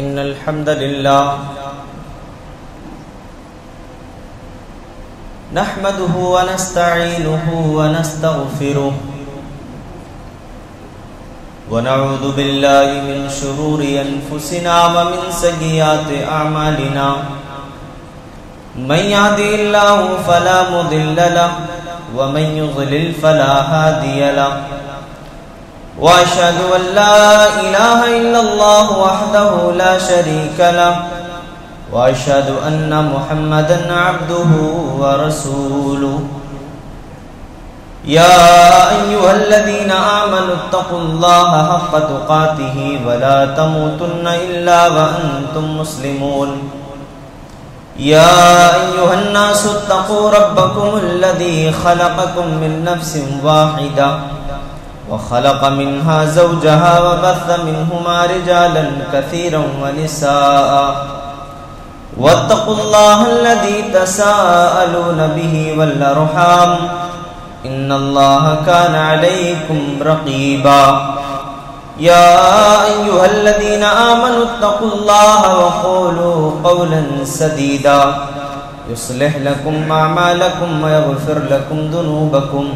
إن الحمد لله نحمده ونستعينه ونستغفره ونعوذ بالله من شرور أنفسنا ومن سيئات أعمالنا من يهده الله فلا مضل له ومن يضلل فلا هادي له وأشهد أن لا إله إلا الله وحده لا شريك له وأشهد أن محمدا عبده ورسوله يا أيها الذين آمنوا اتقوا الله حق تقاته ولا تموتن إلا وأنتم مسلمون يا أيها الناس اتقوا ربكم الذي خلقكم من نفس واحدة وخلق منها زوجها وبث منهما رجالا كثيرا ونساء واتقوا الله الذي تساءلون به والأرحام إن الله كان عليكم رقيبا يا أيها الذين آمنوا اتقوا الله وقولوا قولا سديدا يصلح لكم أعمالكم ويغفر لكم ذنوبكم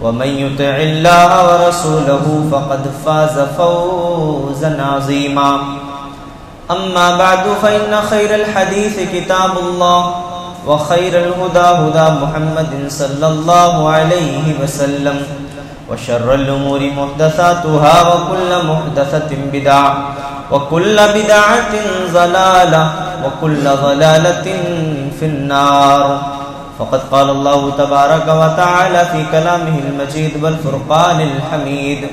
ومن يطع الله ورسوله فقد فاز فوزا عظيما أما بعد فإن خير الحديث كتاب الله وخير الهدى هدى محمد صلى الله عليه وسلم وشر الأمور محدثاتها وكل محدثة بدعة وكل بدعة ضلالة وكل ضلالة في النار فقد قال الله تبارك وتعالى في كلامه المجيد والفرقان الحميد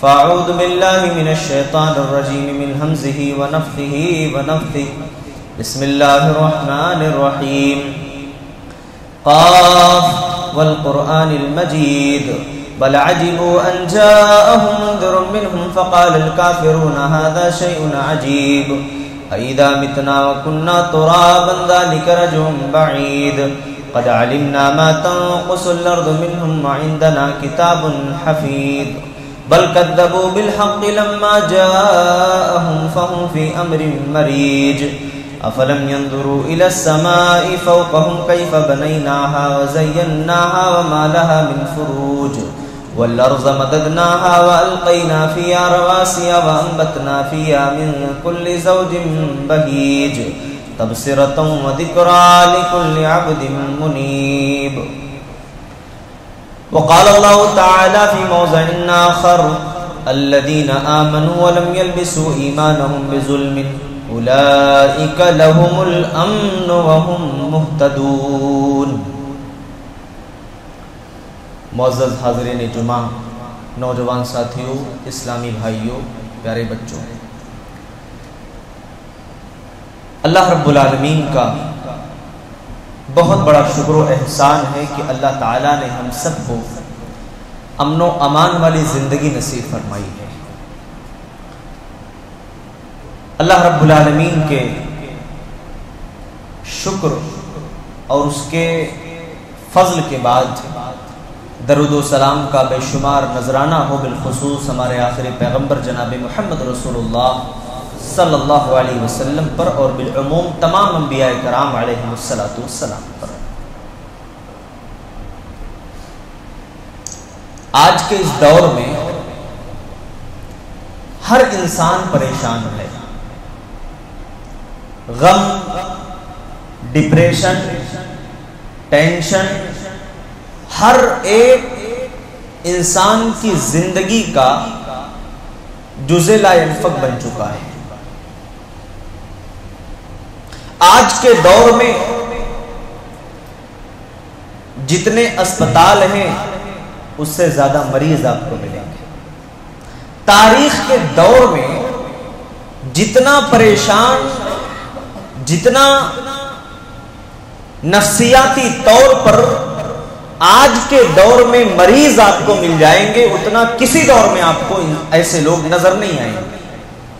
فأعوذ بالله من الشيطان الرجيم من همزه ونفخه ونفثه بسم الله الرحمن الرحيم قاف والقرآن المجيد بل عجبوا أن جاءهم منذر منهم فقال الكافرون هذا شيء عجيب أإذا متنا وكنا ترابا ذلك رجع بعيد قد علمنا ما تنقص الأرض منهم وعندنا كتاب حفيظ بل كذبوا بالحق لما جاءهم فهم في أمر مريج أفلم ينظروا إلى السماء فوقهم كيف بنيناها وزيناها وما لها من فروج والأرض مددناها وألقينا فيها رواسي وأنبتنا فيها من كل زوج بهيج تبصرة وذكرى لكل عبد منيب وقال الله تعالى في موضع آخر الذين آمنوا ولم يلبسوا إيمانهم بظلم أولئك لهم الأمن وهم مهتدون. معزز حاضرین جمعہ، نوجوان ساتھیوں، اسلامی بھائیوں، پیارے بچوں، اللہ رب العالمین کا بہت بڑا شکر و احسان ہے کہ اللہ تعالیٰ نے ہم سب کو امن و امان والی زندگی نصیب فرمائی ہے. اللہ رب العالمین کے شکر اور اس کے فضل کے بعد درود و سلام کا بے شمار نذرانہ ہو بالخصوص ہمارے آخری پیغمبر جناب محمد رسول اللہ صلی اللہ علیہ وسلم پر اور بالعموم تمام انبیاء کرام علیہ السلام پر. آج کے اس دور میں ہر انسان پریشان ہے. غم، ڈپریشن، ٹینشن ہر ایک انسان کی زندگی کا جزء لا ینفک بن چکا ہے. آج کے دور میں جتنے اسپتال ہیں اس سے زیادہ مریض آپ کو ملیں گے. تاریخ کے دور میں جتنا پریشان، جتنا نفسیاتی طور پر آج کے دور میں مریض آپ کو مل جائیں گے، اتنا کسی دور میں آپ کو ایسے لوگ نظر نہیں آئیں گے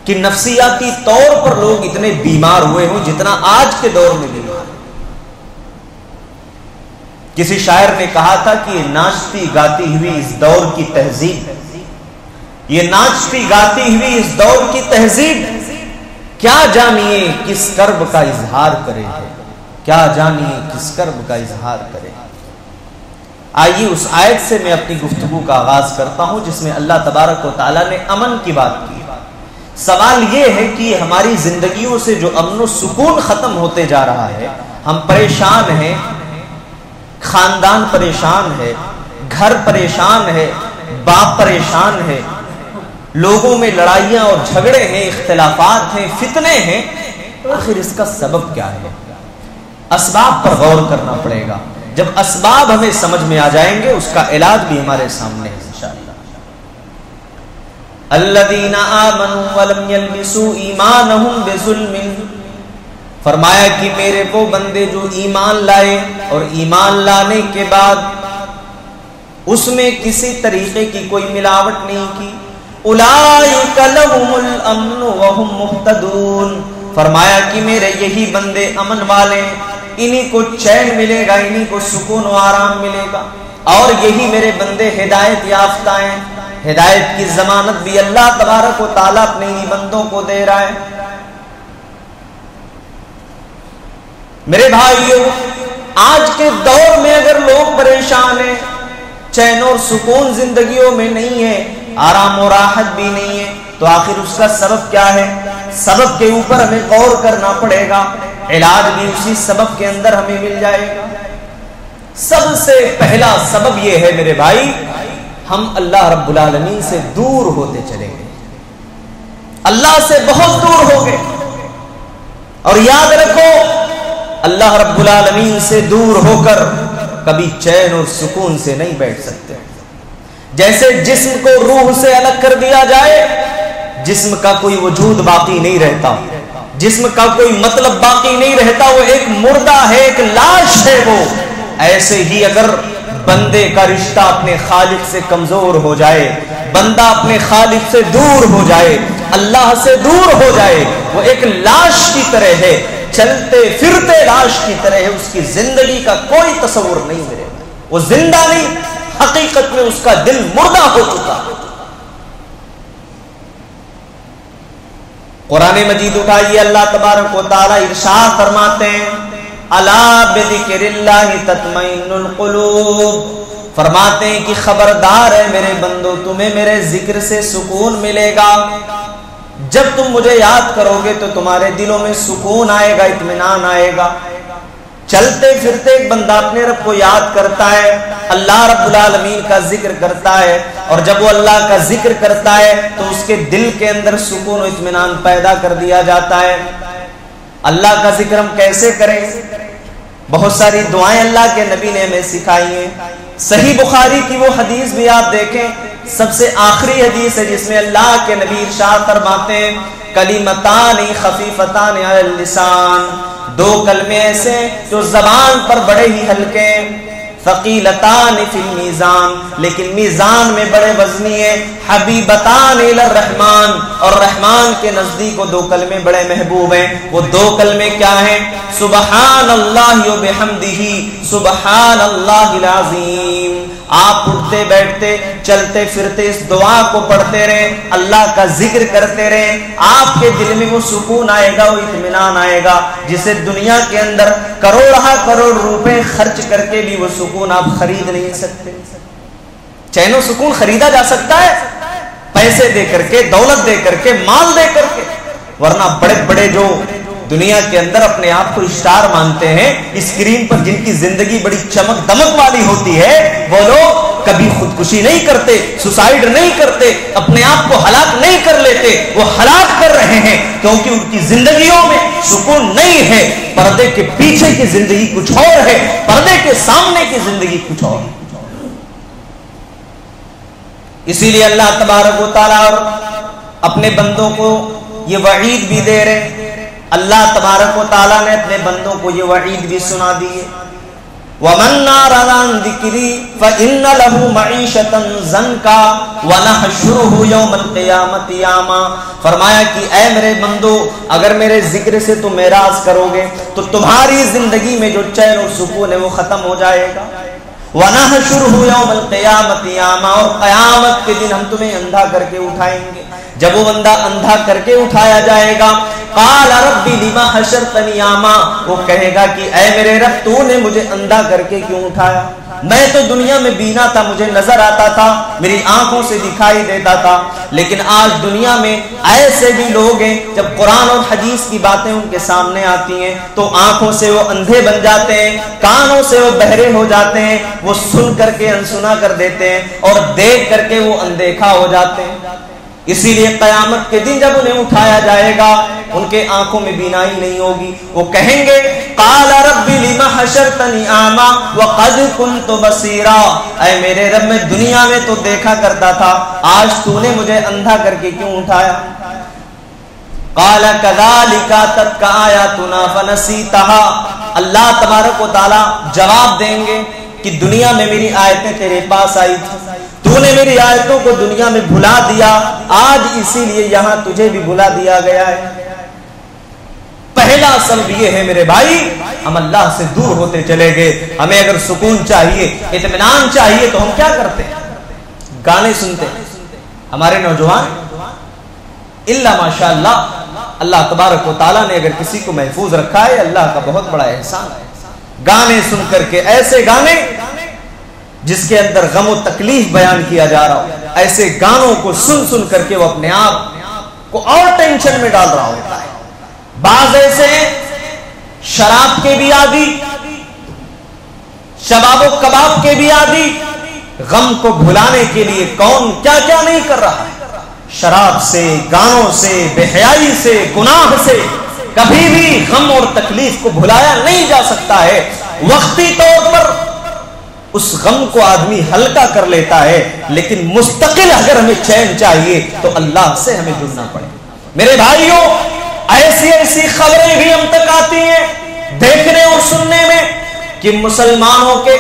کہ نفسیاتی طور پر لوگ اتنے بیمار ہوئے ہوں جتنا آج کے دور میں بیمار. کسی شاعر نے کہا تھا کہ یہ ناچتی گاتی ہوئی اس دور کی تہذیب، یہ ناچتی گاتی ہوئی اس دور کی تہذیب کیا جانیے کس کرب کا اظہار کرے ہے، کیا جانیے کس کرب کا اظہار کرے۔ آئیے اس آیت سے میں اپنی گفتگو کا آغاز کرتا ہوں جس میں اللہ تبارک و تعالیٰ نے امن کی بات کی۔ سوال یہ ہے کہ ہماری زندگیوں سے جو امن و سکون ختم ہوتے جا رہا ہے، ہم پریشان ہیں، خاندان پریشان ہے، گھر پریشان ہے، باپ پریشان ہے، لوگوں میں لڑائیاں اور جھگڑے ہیں، اختلافات ہیں، فتنے ہیں، آخر اس کا سبب کیا ہے؟ اسباب پر غور کرنا پڑے گا۔ جب اسباب ہمیں سمجھ میں آ جائیں گے اس کا علاج بھی ہمارے سامنے ہے انشاءاللہ۔ الذین آمنوا ولم یلبسوا ایمانہم بظلم، فرمایا کہ میرے وہ بندے جو ایمان لائے اور ایمان لانے کے بعد اس میں کسی طریقے کی کوئی ملاوٹ نہیں کی، اولئک لہم الامن وہم مہتدون، فرمایا کہ میرے یہی بندے امن والے، انہی کو چین ملے گا، انہی کو سکون و آرام ملے گا، اور یہی میرے بندے ہدایت یافتہ ہیں۔ ہدایت کی ضمانت بھی اللہ تبارک و تعالیٰ اپنے ہی بندوں کو دے رہا ہے۔ میرے بھائیو، آج کے دور میں اگر لوگ پریشان ہیں، چین اور سکون زندگیوں میں نہیں ہے، آرام و راحت بھی نہیں ہے، تو آخر اس کا سبب کیا ہے؟ سبب کے اوپر ہمیں غور کرنا پڑے گا، علاج بھی اسی سبب کے اندر ہمیں مل جائے گا۔ سب سے پہلا سبب یہ ہے میرے بھائی، ہم اللہ رب العالمین سے دور ہوتے چلے گئے، اللہ سے بہت دور ہو گئے۔ اور یاد رکھو، اللہ رب العالمین سے دور ہو کر کبھی چین اور سکون سے نہیں بیٹھ سکتے۔ جیسے جسم کو روح سے الگ کر دیا جائے، جسم کا کوئی وجود باقی نہیں رہتا، جسم کا کوئی مطلب باقی نہیں رہتا، وہ ایک مردہ ہے، ایک لاش ہے وہ۔ ایسے ہی اگر بندے کا رشتہ اپنے خالق سے کمزور ہو جائے، بندہ اپنے خالق سے دور ہو جائے، اللہ سے دور ہو جائے، وہ ایک لاش کی طرح ہے، چلتے پھرتے لاش کی طرح ہے، اس کی زندگی کا کوئی تصور نہیں میرے، وہ زندہ نہیں، حقیقت میں اس کا دل مردہ ہو چکا۔ قرآن مجید اٹھائیے، اللہ تبارک و تعالی ارشاد فرماتے ہیں، الا بذکر اللہ تطمئن القلوب، فرماتے ہیں کہ خبردار ہے میرے بندو، تمہیں میرے ذکر سے سکون ملے گا۔ جب تم مجھے یاد کرو گے تو تمہارے دلوں میں سکون آئے گا، اطمینان آئے گا۔ چلتے پھرتے ایک بندہ اپنے رب کو یاد کرتا ہے، اللہ رب العالمین کا ذکر کرتا ہے، اور جب وہ اللہ کا ذکر کرتا ہے تو اس کے دل کے اندر سکون و اطمینان پیدا کر دیا جاتا ہے۔ اللہ کا ذکر ہم کیسے کریں؟ بہت ساری دعائیں اللہ کے نبی نے ہمیں سکھائی ہیں۔ صحیح بخاری کی وہ حدیث بھی آپ دیکھیں، سب سے آخری حدیث ہے جس میں اللہ کے نبی ارشاد فرماتے ہیں، کلمتان خفیفتان علی اللسان، دو کلمے ایسے جو زبان پر بڑے ہی ہلکے، ثقیلتان فی المیزان، لیکن میزان میں بڑے وزنی ہیں، حبیبتان الی الرحمن، اور رحمان کے نزدیک وہ دو کلمے بڑے محبوب ہیں۔ وہ دو کلمے کیا ہیں؟ سبحان اللہ و بحمدہ، سبحان اللہ العظیم۔ آپ اٹھتے بیٹھتے چلتے پھرتے اس دعا کو پڑھتے رہیں، اللہ کا ذکر کرتے رہیں، آپ کے دل میں وہ سکون آئے گا، وہ اطمینان آئے گا جسے دنیا کے اندر کروڑ روپے خرچ کر کے بھی وہ سکون آپ خرید نہیں سکتے۔ چین و سکون خریدا جا سکتا ہے پیسے دے کر کے، دولت دے کر کے، مال دے کر کے، ورنہ بڑے بڑے جو دنیا کے اندر اپنے آپ کو اسٹار مانتے ہیں، اسکرین پر جن کی زندگی بڑی چمک دمک والی ہوتی ہے، وہ لوگ کبھی خودکشی نہیں کرتے، سوسائیڈ نہیں کرتے، اپنے آپ کو ہلاک نہیں کر لیتے، وہ ہلاک کر رہے ہیں کیونکہ ان کی زندگیوں میں سکون نہیں ہے۔ پردے کے پیچھے کی زندگی کچھ اور ہے، پردے کے سامنے کی زندگی کچھ اور ہے۔ اسی لیے اللہ تبارک و تعالیٰ اپنے بندوں کو یہ وعید بھی دے رہے ہیں، اللہ تبارک و تعالیٰ نے اپنے بندوں کو یہ وعید بھی سنا دی ہے، وَمَنْ أَعْرَضَ عَنْ ذِكْرِي فَإِنَّ لَهُ مَعِيشَةً ضَنْكًا وَنَحْشُرُهُ يَوْمَ الْقِيَامَةِ أَعْمَىٰ، فرمایا کہ اے میرے بندو، اگر میرے ذکر سے تم اعراض کرو گے تو تمہاری زندگی میں جو چین اور سکون ہے وہ ختم ہو جائے گا۔ وَنَحْشُرُهُ يَوْمَ الْقِيَامَةِ أَعْمَىٰ، اور قیامت کے دن ہم تمہیں اندھا کر کے اٹھائیں گے۔ جب وہ بندہ اندھا کر کے اٹھایا جائے گا، قال رب لما حشرتنی اعمی، وہ کہے گا کہ اے میرے رب تو نے مجھے اندھا کر کے کیوں اٹھایا؟ میں تو دنیا میں بینا تھا، مجھے نظر آتا تھا، میری آنکھوں سے دکھائی دیتا تھا، لیکن آج دنیا میں ایسے بھی لوگ ہیں جب قرآن اور حدیث کی باتیں ان کے سامنے آتی ہیں تو آنکھوں سے وہ اندھے بن جاتے ہیں، کانوں سے وہ بہرے ہو جاتے ہیں، وہ سن کر کے انسنا کر دیتے ہیں اور دیکھ کر کے وہ اندیکھا ہو جاتے ہیں۔ اسی لیے قیامت کے دن جب انہیں اٹھایا جائے گا ان کے آنکھوں میں بینائی نہیں ہوگی، وہ کہیں گے قال رب لم حشرتنی اعمی وقد كنت بصیرا، اے میرے رب میں دنیا میں تو دیکھا کرتا تھا، آج تو نے مجھے اندھا کر کے کیوں اٹھایا؟ قال كذلك اتتك آیاتنا فنسیتها، اللہ تبارک و تعالی جواب دیں گے کہ دنیا میں میری آیتیں تیرے پاس آئی تھی، تو نے میری آیتوں کو دنیا میں بھلا دیا، آج اسی لیے یہاں تجھے بھی بھلا دیا گیا ہے۔ پہلا سبب یہ ہے میرے بھائی، ہم اللہ سے دور ہوتے چلے گئے۔ ہمیں اگر سکون چاہیے، اطمینان چاہیے تو ہم کیا کرتے ہیں؟ گانے سنتے ہیں۔ ہمارے نوجوان الا ماشاء اللہ، اللہ تبارک و تعالیٰ نے اگر کسی کو محفوظ رکھا ہے اللہ کا بہت بڑا احسان ہے۔ گانے سن کر کے، ایسے گانے جس کے اندر غم و تکلیف بیان کیا جا رہا ہو، ایسے گانوں کو سن سن کر کے وہ اپنے آپ کو اور ٹینشن میں ڈال رہا ہوتا ہے۔ بعض ایسے شراب کے بھی عادی، شباب و کباب کے بھی عادی، غم کو بھلانے کے لیے کون کیا کیا نہیں کر رہا ہے، شراب سے، گانوں سے، بے حیائی سے، گناہ سے کبھی بھی غم اور تکلیف کو بھلایا نہیں جا سکتا ہے۔ وقتی طور پر اس غم کو آدمی ہلکا کر لیتا ہے، لیکن مستقل اگر ہمیں چین چاہیے تو اللہ سے ہمیں جڑنا پڑے۔ میرے بھائیوں، ایسی ایسی خبریں بھی ہم تک آتی ہیں دیکھنے اور سننے میں کہ مسلمانوں کے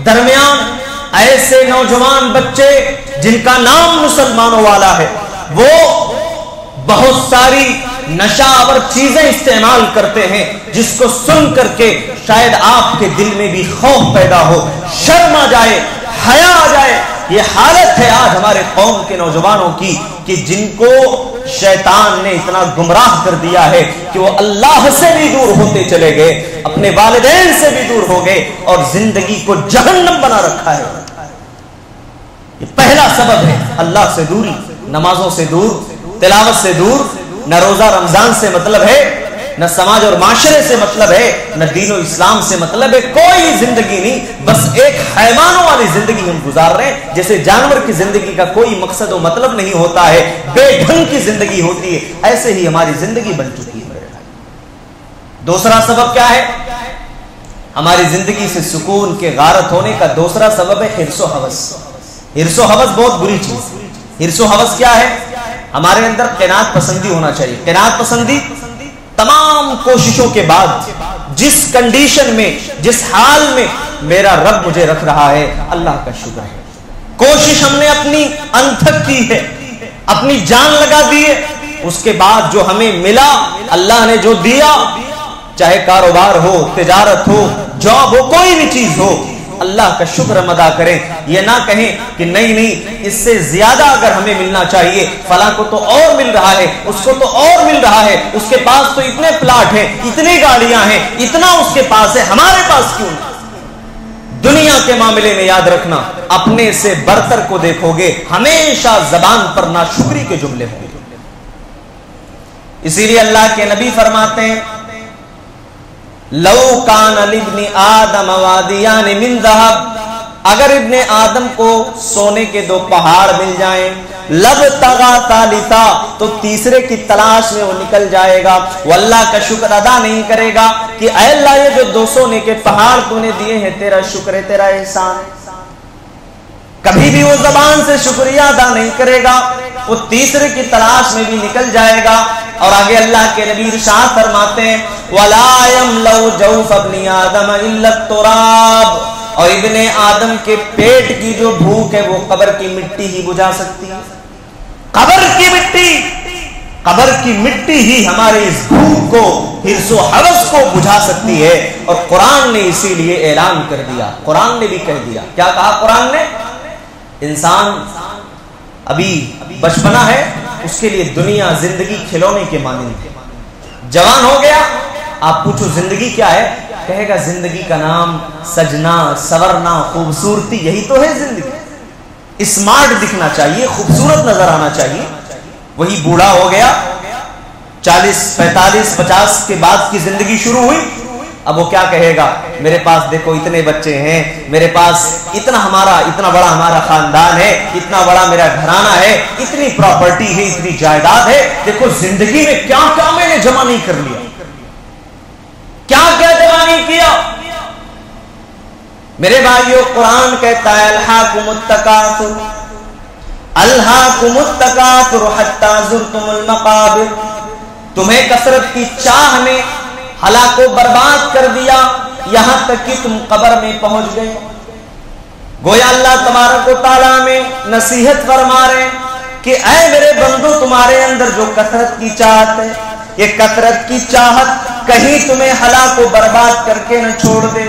درمیان ایسے نوجوان بچے جن کا نام مسلمانوں والا ہے، وہ بہت ساری نشہ آور چیزیں استعمال کرتے ہیں جس کو سن کر کے شاید آپ کے دل میں بھی خوف پیدا ہو، شرم آ جائے، حیا آ جائے۔ یہ حالت ہے آج ہمارے قوم کے نوجوانوں کی کہ جن کو شیطان نے اتنا گمراہ کر دیا ہے کہ وہ اللہ سے بھی دور ہوتے چلے گئے، اپنے والدین سے بھی دور ہو گئے اور زندگی کو جہنم بنا رکھا ہے۔ یہ پہلا سبب ہے اللہ سے دوری، نمازوں سے دور، تلاوت سے دور، نہ روزہ رمضان سے مطلب ہے، نہ سماج اور معاشرے سے مطلب ہے، نہ دین و اسلام سے مطلب ہے، کوئی زندگی نہیں، بس ایک حیوانوں والی زندگی ہم گزار رہے ہیں، جیسے جانور کی زندگی کا کوئی مقصد و مطلب نہیں ہوتا ہے، بے ڈھنگ کی زندگی ہوتی ہے، ایسے ہی ہماری زندگی بن چکی ہے۔ دوسرا سبب کیا ہے؟ ہماری زندگی سے سکون کے غارت ہونے کا دوسرا سبب ہے حرص و ہوس۔ حرص و ہوس بہت بری چیز ہے۔ حرص و ہوس کیا ہے؟ ہمارے اندر قناعت پسندی ہونا چاہیے۔ قناعت پسندی تمام کوششوں کے بعد جس کنڈیشن میں، جس حال میں میرا رب مجھے رکھ رہا ہے، اللہ کا شکر ہے۔ کوشش ہم نے اپنی انتھک کی ہے، اپنی جان لگا دی ہے، اس کے بعد جو ہمیں ملا، اللہ نے جو دیا، چاہے کاروبار ہو، تجارت ہو، جاب ہو، کوئی بھی چیز ہو، اللہ کا شکر ہم ادا کریں۔ یہ نہ کہیں کہ نہیں اس سے زیادہ اگر ہمیں ملنا چاہیے، فلاں کو تو اور مل رہا ہے، اس کو تو اور مل رہا ہے، اس کے پاس تو اتنے پلاٹ ہیں، اتنی گاڑیاں ہیں، اتنا اس کے پاس ہے، ہمارے پاس کیوں نہیں؟ دنیا کے معاملے میں یاد رکھنا، اپنے سے برتر کو دیکھو گے ہمیشہ زبان پر ناشکری کے جملے ہوں گے۔ اسی لیے اللہ کے نبی فرماتے ہیں لو کان لابن آدم وادیان من ذهب، اگر ابن آدم کو سونے کے دو پہاڑ مل جائیں، لبتغى ثالثا، تو تیسرے کی تلاش میں وہ نکل جائے گا، وہ اللہ کا شکر ادا نہیں کرے گا کہ اے اللہ یہ جو 2 سونے کے پہاڑ تو نے دیے ہیں تیرا شکر ہے، تیرا احسان ہے۔ کبھی بھی وہ زبان سے شکریہ ادا نہیں کرے گا، وہ تیسرے کی تلاش میں بھی نکل جائے گا۔ اور آگے اللہ کے نبی ارشاد فرماتے ہیں وَلَا يَمْلَأُ جَوْفَ ابْنِ آدَمَ إِلَّا التُّرَابُ، اور ابن آدم کے پیٹ کی جو بھوک ہے وہ قبر کی مٹی ہی بجھا سکتی ہے۔ قبر کی مٹی ہی ہمارے اس بھوک کو، حرص و ہوس کو بجھا سکتی ہے۔ اور قرآن نے اسی لیے اعلان کر دیا، قرآن نے بھی کہہ دیا، کیا کہا قرآن نے؟ انسان ابھی بچپنا ہے، اس کے لیے دنیا زندگی کھلونے کے مانند ہے، جوان ہو گیا، آپ پوچھو زندگی کیا ہے، کہے گا زندگی کا نام سجنا سورنا خوبصورتی، یہی تو ہے زندگی۔ اسمارٹ دکھنا چاہیے، خوبصورت نظر آنا چاہیے۔ وہی بوڑھا ہو گیا، 40 45 50 کے بعد کی زندگی شروع ہوئی، اب وہ کیا کہے گا، میرے پاس دیکھو اتنے بچے ہیں، میرے پاس اتنا بڑا ہمارا خاندان ہے، اتنا بڑا میرا گھرانہ ہے، اتنی پراپرٹی ہے، اتنی جائیداد ہے، دیکھو زندگی میں کیا کیا میں نے جمع نہیں کر لیا، کیا کیا جمع نہیں کیا۔ میرے بھائیو، قرآن کہتا ہے الہاکم التکاثر الہاکم التکاثر حتی زرتم المقابر، تمہیں کثرت کی چاہ نے ہلاک و برباد کر دیا یہاں تک کہ تم قبر میں پہنچ گئے۔ گویا اللہ تبارک و تعالیٰ میں نصیحت فرما رہے کہ اے میرے بندو، تمہارے اندر جو کثرت کی چاہت ہے، یہ کثرت کی چاہت کہیں تمہیں ہلاک و برباد کر کے نہ چھوڑ دے،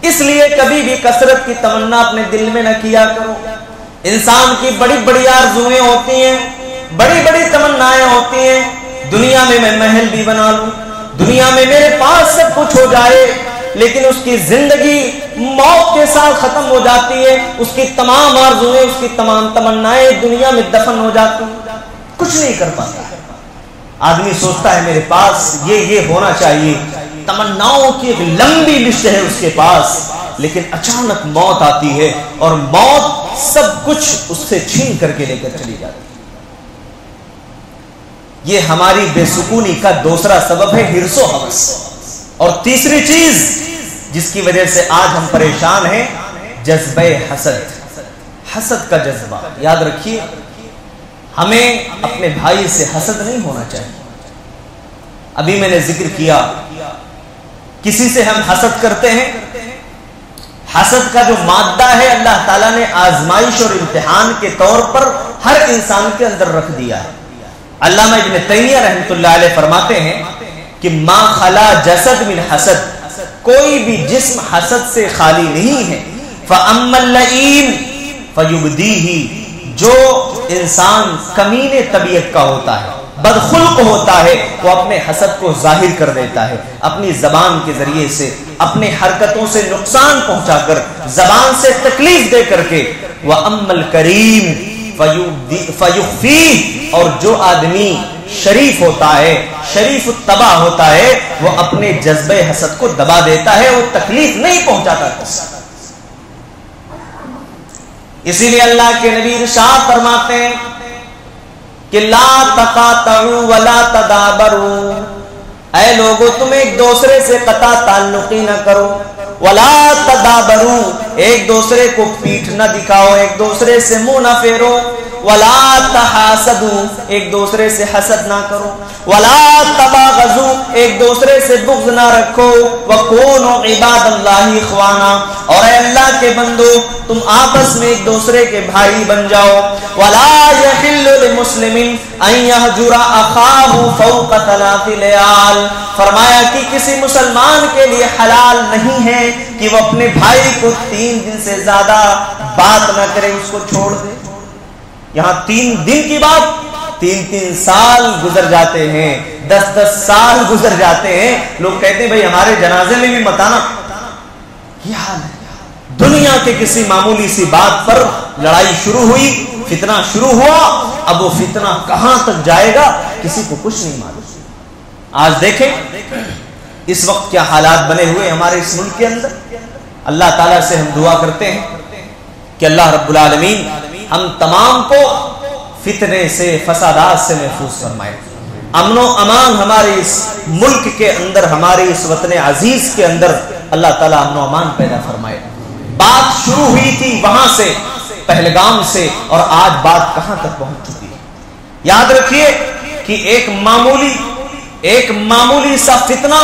اس لیے کبھی بھی کثرت کی تمنا اپنے دل میں نہ کیا کرو۔ انسان کی بڑی بڑی آرزویں ہوتی ہیں، بڑی بڑی تمنائیں ہوتی ہیں، دنیا میں میں محل بھی بنا لوں، دنیا میں میرے پاس سب کچھ ہو جائے، لیکن اس کی زندگی موت کے ساتھ ختم ہو جاتی ہے، اس کی تمام آرزویں، اس کی تمام تمنائیں دنیا میں دفن ہو جاتی ہیں، کچھ نہیں کر پاتا ہے۔ آدمی سوچتا ہے میرے پاس یہ ہونا چاہیے، تمناؤں کی ایک لمبی لسٹ ہے اس کے پاس، لیکن اچانک موت آتی ہے اور موت سب کچھ اس سے چھین کر کے لے کر چلی جاتی ہے۔ یہ ہماری بے سکونی کا دوسرا سبب ہے حرص و ہوس۔ اور تیسری چیز جس کی وجہ سے آج ہم پریشان ہیں، جذبہ حسد کا جذبہ۔ یاد رکھیے، ہمیں اپنے بھائی سے حسد نہیں ہونا چاہیے۔ ابھی میں نے ذکر کیا، کسی سے ہم حسد کرتے ہیں، حسد کا جو مادہ ہے اللہ تعالیٰ نے آزمائش اور امتحان کے طور پر ہر انسان کے اندر رکھ دیا ہے۔ علامہ ابن تیمیہ رحمۃ اللہ علیہ فرماتے ہیں کہ ما خلا جسد من حسد، کوئی بھی جسم حسد سے خالی نہیں ہے۔ فَأَمَّا اللَّئِيمُ فَيُبْدِيهِ، جو انسان کمینے طبیعت کا ہوتا ہے، بدخلق ہوتا ہے، وہ اپنے حسد کو ظاہر کر دیتا ہے، اپنی زبان کے ذریعے سے، اپنے حرکتوں سے نقصان پہنچا کر، زبان سے تکلیف دے کر کے۔ وَأَمَّا الْكَرِيمُ فَيُخْفِيهِ، اور جو آدمی شریف ہوتا ہے، شریف الطبع ہوتا ہے، وہ اپنے جذبہ حسد کو دبا دیتا ہے، وہ تکلیف نہیں پہنچاتا۔ اسی لیے اللہ کے نبی ارشاد فرماتے ہیں کہ لا تقاطعوا ولا تدابروا، اے لوگو تم ایک دوسرے سے قطع تعلقی نہ کرو، ولا تدابروا، ایک دوسرے کو پیٹھ نہ دکھاؤ، ایک دوسرے سے منہ نہ پھیرو، ولا تحاسدوا، ایک دوسرے سے حسد نہ کرو، ولا تباغضوا، ایک دوسرے سے بغض نہ رکھو، وکونوا عباد اللہ اخوانا، اور اے اللہ کے بندو تم آپس میں ایک دوسرے کے بھائی بن جاؤ۔ ولا یحل لمسلم ان یہجر اخاہ فوق 3 لیال، فرمایا کہ کسی مسلمان کے لیے حلال نہیں ہے کہ وہ اپنے بھائی کو 3 دن سے زیادہ بات نہ کرے، اس کو چھوڑ دے۔ یہاں 3 دن کی بات، 3 سال گزر جاتے ہیں، 10 سال گزر جاتے ہیں، لوگ کہتے ہیں بھائی ہمارے جنازے میں بھی مت آنا۔ یہ حال ہے، دنیا کے کسی معمولی سی بات پر لڑائی شروع ہوئی، فتنہ شروع ہوا، اب وہ فتنہ کہاں تک جائے گا کسی کو کچھ نہیں معلوم۔ آج دیکھیں اس وقت کیا حالات بنے ہوئے ہمارے اس ملک کے اندر۔ اللہ تعالیٰ سے ہم دعا کرتے ہیں کہ اللہ رب العالمین ہم تمام کو فتنے سے، فسادات سے محفوظ فرمائے، امن و امان ہمارے اس ملک کے اندر، ہمارے اس وطن عزیز کے اندر اللہ تعالیٰ امن و امان پیدا فرمائے۔ بات شروع ہوئی تھی وہاں سے، پہلگام سے، اور آج بات کہاں تک پہنچ چکی ہے۔ یاد رکھیے کہ ایک معمولی سا فتنہ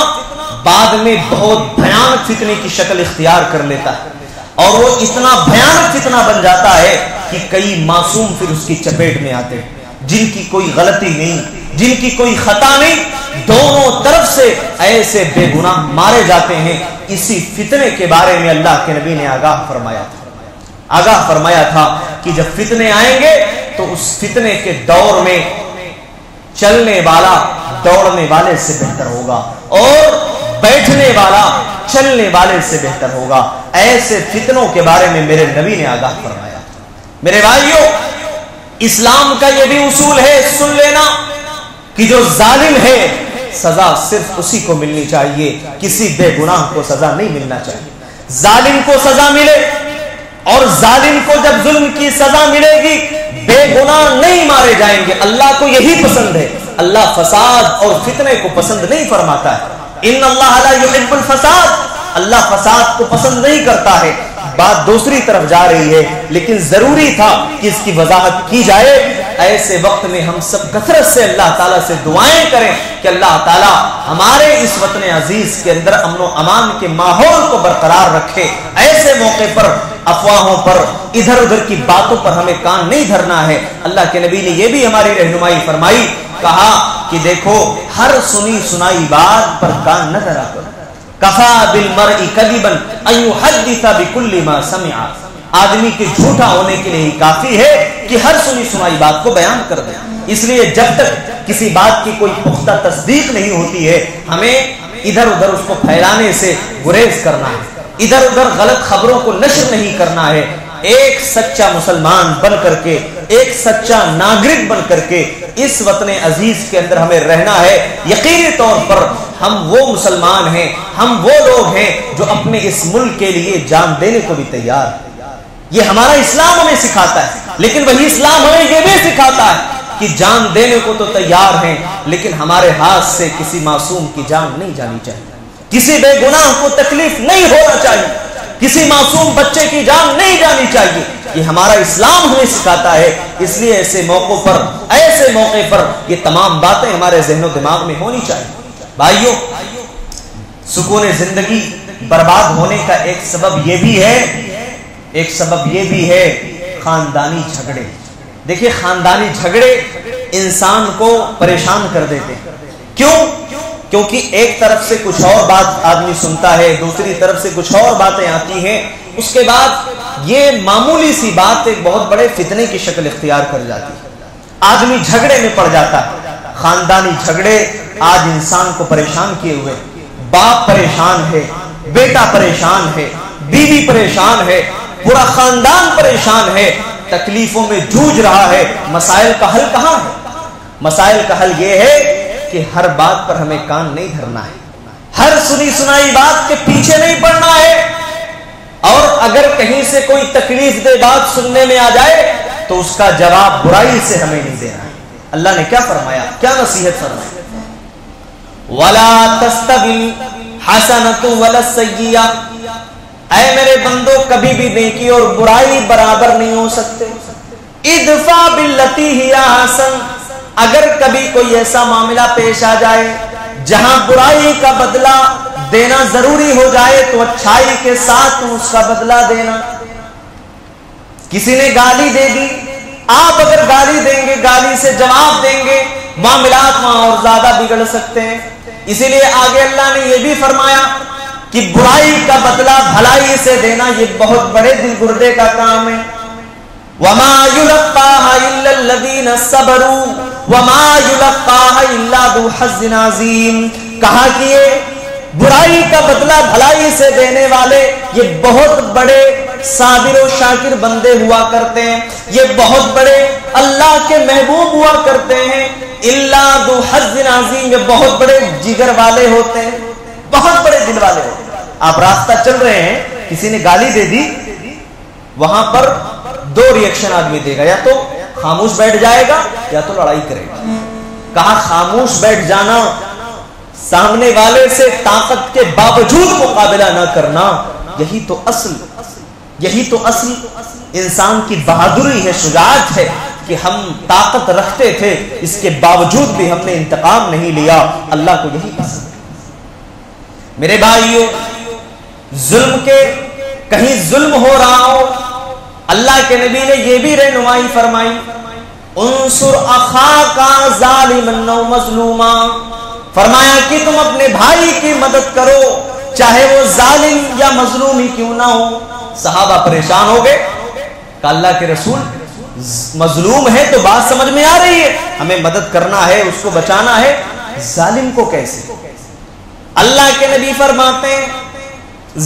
بعد میں بہت بھیانک فتنے کی شکل اختیار کر لیتا ہے، اور وہ اتنا بھیانک فتنہ بن جاتا ہے کہ کئی معصوم پھر اس کی چپیٹ میں آتے ہیں، جن کی کوئی غلطی نہیں، جن کی کوئی خطا نہیں، دونوں طرف سے ایسے بے گناہ مارے جاتے ہیں۔ اسی فتنے کے بارے میں اللہ کے نبی نے آگاہ فرمایا تھا کہ جب فتنے آئیں گے تو اس فتنے کے دور میں چلنے والا دوڑنے والے سے بہتر ہوگا اور بیٹھنے والا چلنے والے سے بہتر ہوگا۔ ایسے فتنوں کے بارے میں میرے نبی نے آگاہ فرمایا۔ میرے بھائیو، اسلام کا یہ بھی اصول ہے، سن لینا، کہ جو ظالم ہے سزا صرف اسی کو ملنی چاہیے، کسی بے گناہ کو سزا نہیں ملنا چاہیے۔ ظالم کو سزا ملے، اور ظالم کو جب ظلم کی سزا ملے گی بے گناہ نہیں مارے جائیں گے۔ اللہ کو یہی پسند ہے، اللہ فساد اور فتنے کو پسند نہیں فرماتا ہے۔ ان اللہ لا یحب الفساد، اللہ فساد کو پسند نہیں کرتا ہے۔ بات دوسری طرف جا رہی ہے، لیکن ضروری تھا کہ اس کی وضاحت کی جائے۔ ایسے وقت میں ہم سب کثرت سے اللہ تعالیٰ سے دعائیں کریں کہ اللہ تعالیٰ ہمارے اس وطن عزیز کے اندر امن و امان کے ماحول کو برقرار رکھے۔ ایسے موقع پر افواہوں پر، ادھر ادھر کی باتوں پر ہمیں کان نہیں دھرنا ہے۔ اللہ کے نبی نے یہ بھی ہماری رہنمائی فرمائی، کہا کہ دیکھو ہر سنی سنائی بات پر کان نہ دھرا کرو۔ کفا بالمرء کذبا ان یحدث بکل ما سمع، آدمی کے جھوٹا ہونے کے لیے کافی ہے کہ ہر سنی سنائی بات کو بیان کر دے۔ اس لیے جب تک کسی بات کی کوئی پختہ تصدیق نہیں ہوتی ہے، ہمیں ادھر ادھر اس کو پھیلانے سے گریز کرنا ہے، ادھر ادھر غلط خبروں کو نشر نہیں کرنا ہے۔ ایک سچا مسلمان بن کر کے، ایک سچا ناگرک بن کر کے اس وطن عزیز کے اندر ہمیں رہنا ہے۔ یقینی طور پر ہم وہ مسلمان ہیں، ہم وہ لوگ ہیں جو اپنے اس ملک کے لیے جان دینے کو بھی تیار ہیں۔ یہ ہمارا اسلام ہمیں سکھاتا ہے، لیکن وہی اسلام ہمیں یہ بھی سکھاتا ہے کہ جان دینے کو تو تیار ہیں، لیکن ہمارے ہاتھ سے کسی معصوم کی جان نہیں جانی چاہیے، کسی بے گناہ کو تکلیف نہیں ہونا چاہیے، کسی معصوم بچے کی جان نہیں جانی چاہیے۔ یہ ہمارا اسلام ہمیں سکھاتا ہے۔ اس لیے ایسے موقع پر یہ تمام باتیں ہمارے ذہن و دماغ میں ہونی چاہیے۔ بھائیو، سکون زندگی برباد ہونے کا ایک سبب یہ بھی ہے خاندانی جھگڑے۔ دیکھیے، خاندانی جھگڑے انسان کو پریشان کر دیتے ہیں۔ کیوں؟ کیونکہ ایک طرف سے کچھ اور بات آدمی سنتا ہے، دوسری طرف سے کچھ اور باتیں آتی ہیں، اس کے بعد یہ معمولی سی بات ایک بہت بڑے فتنے کی شکل اختیار کر جاتی ہے، آدمی جھگڑے میں پڑ جاتا ہے۔ خاندانی جھگڑے آج انسان کو پریشان کیے ہوئے، باپ پریشان ہے، بیٹا پریشان ہے، بیوی پریشان ہے، پورا خاندان پریشان ہے، تکلیفوں میں جوجھ رہا ہے۔ مسائل کا حل کہاں ہے؟ مسائل کا حل یہ ہے کہ ہر بات پر ہمیں کان نہیں دھرنا ہے، ہر سنی سنائی بات کے پیچھے نہیں پڑنا ہے، اور اگر کہیں سے کوئی تکلیف دہ بات سننے میں آ جائے تو اس کا جواب برائی سے ہمیں نہیں دینا ہے۔ اللہ نے کیا فرمایا، کیا نصیحت فرمائی؟ وَلَا تَسْتَوِي الْحَسَنَةُ وَلَا السَّيِّئَةُ، اے میرے بندو، کبھی بھی نیکی اور برائی برابر نہیں ہو سکتے۔ اِدْفَعْ بِالَّتِي هِيَ أَحْسَنُ، اگر کبھی کوئی ایسا معاملہ پیش آ جائے جہاں برائی کا بدلہ دینا ضروری ہو جائے تو اچھائی کے ساتھ اس کا بدلہ دینا۔ کسی نے گالی دے دی، آپ اگر گالی دیں گے، گالی سے جواب دیں گے، معاملات وہاں اور زیادہ بگڑ سکتے ہیں۔ اسی لیے آگے اللہ نے یہ بھی فرمایا کہ برائی کا بدلہ بھلائی سے دینا یہ بہت بڑے دل گردے کا کام ہے۔ وَمَا يُلَقَّاهَا إِلَّا الَّذِينَ صَبَرُوا وَمَا يُلَقَّاهَا إِلَّا ذُو حَظٍّ عَظِيمٍ، کہا کہ یہ برائی کا بدلہ بھلائی سے دینے والے یہ بہت بڑے صابر و شاکر بندے ہوا کرتے ہیں، یہ بہت بڑے اللہ کے محبوب ہوا کرتے ہیں۔ إِلَّا ذُو حَظٍّ عَظِيمٍ، یہ بہت بڑے جگر والے ہوتے ہیں، بہت بڑے دل والے ہوتے ہیں۔ آپ راستہ چل رہے ہیں، کسی نے گالی دے دی، وہاں پر دو ریئیکشن آدمی دے گا، یا تو خاموش بیٹھ جائے گا یا تو لڑائی کرے گا۔ کہا خاموش بیٹھ جانا، سامنے والے سے طاقت کے باوجود مقابلہ نہ کرنا، یہی تو اصل انسان کی بہادری ہے، شجاعت ہے کہ ہم طاقت رکھتے تھے، اس کے باوجود بھی ہم نے انتقام نہیں لیا۔ اللہ کو یہی پسند ہے۔ میرے بھائیو، ظلم کے کہیں ظلم ہو رہا ہو، اللہ کے نبی نے یہ بھی رہنمائی فرمائی، انصر اخاک ظالما او مظلوما، فرمایا کہ تم اپنے بھائی کی مدد کرو چاہے وہ ظالم یا مظلوم ہی کیوں نہ ہو۔ صحابہ پریشان ہو گئے کہ اللہ کے رسول مظلوم ہے تو بات سمجھ میں آ رہی ہے، ہمیں مدد کرنا ہے، اس کو بچانا ہے، ظالم کو کیسے؟ اللہ کے نبی فرماتے ہیں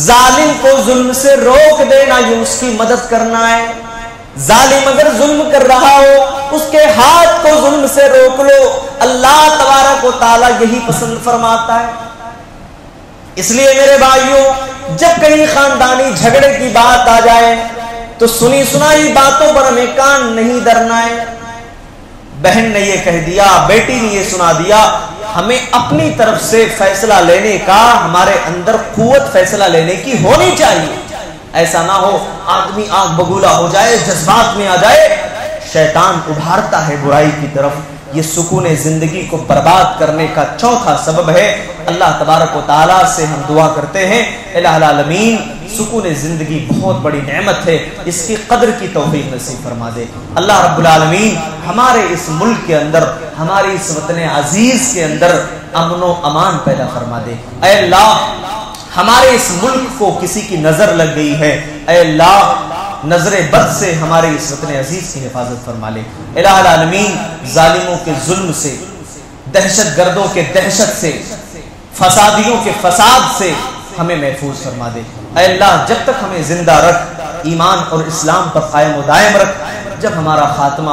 ظالم کو ظلم سے روک دینا یہ اس کی مدد کرنا ہے. ظالم اگر ظلم کر رہا ہو اس کے ہاتھ کو ظلم سے روک لو. اللہ تبارک و تعالی یہی پسند فرماتا ہے. اس لیے میرے بھائیوں جب کہیں خاندانی جھگڑے کی بات آ جائے تو سنی سنائی باتوں پر ہمیں کان نہیں دھرنا ہے. بہن نے یہ کہہ دیا، بیٹی نے یہ سنا دیا، ہمیں اپنی طرف سے فیصلہ لینے کا، ہمارے اندر قوت فیصلہ لینے کی ہونی چاہیے. ایسا نہ ہو آدمی آگ بگولا ہو جائے، جذبات میں آ جائے. شیطان ابھارتا ہے برائی کی طرف. یہ سکون زندگی کو برباد کرنے کا چوتھا سبب ہے. اللہ تبارک و تعالیٰ سے ہم دعا کرتے ہیں الہ العالمین سکون زندگی بہت بڑی نعمت ہے، اس کی قدر کی توفیق نصیب فرما دے. اللہ رب العالمین ہمارے اس ملک کے اندر، ہماری اس وطن عزیز کے اندر امن و امان پیدا فرما دے. اے اللہ ہمارے اس ملک کو کسی کی نظر لگ گئی ہے، اے اللہ نظر بد سے ہمارے اس وطن عزیز کی حفاظت فرما لے. الہ العالمین ظالموں کے ظلم سے، دہشت گردوں کے دہشت سے، فسادیوں کے فساد سے ہمیں محفوظ فرما دے. اے اللہ جب تک ہمیں زندہ رکھ، ایمان اور اسلام پر قائم و دائم رکھ. جب ہمارا خاتمہ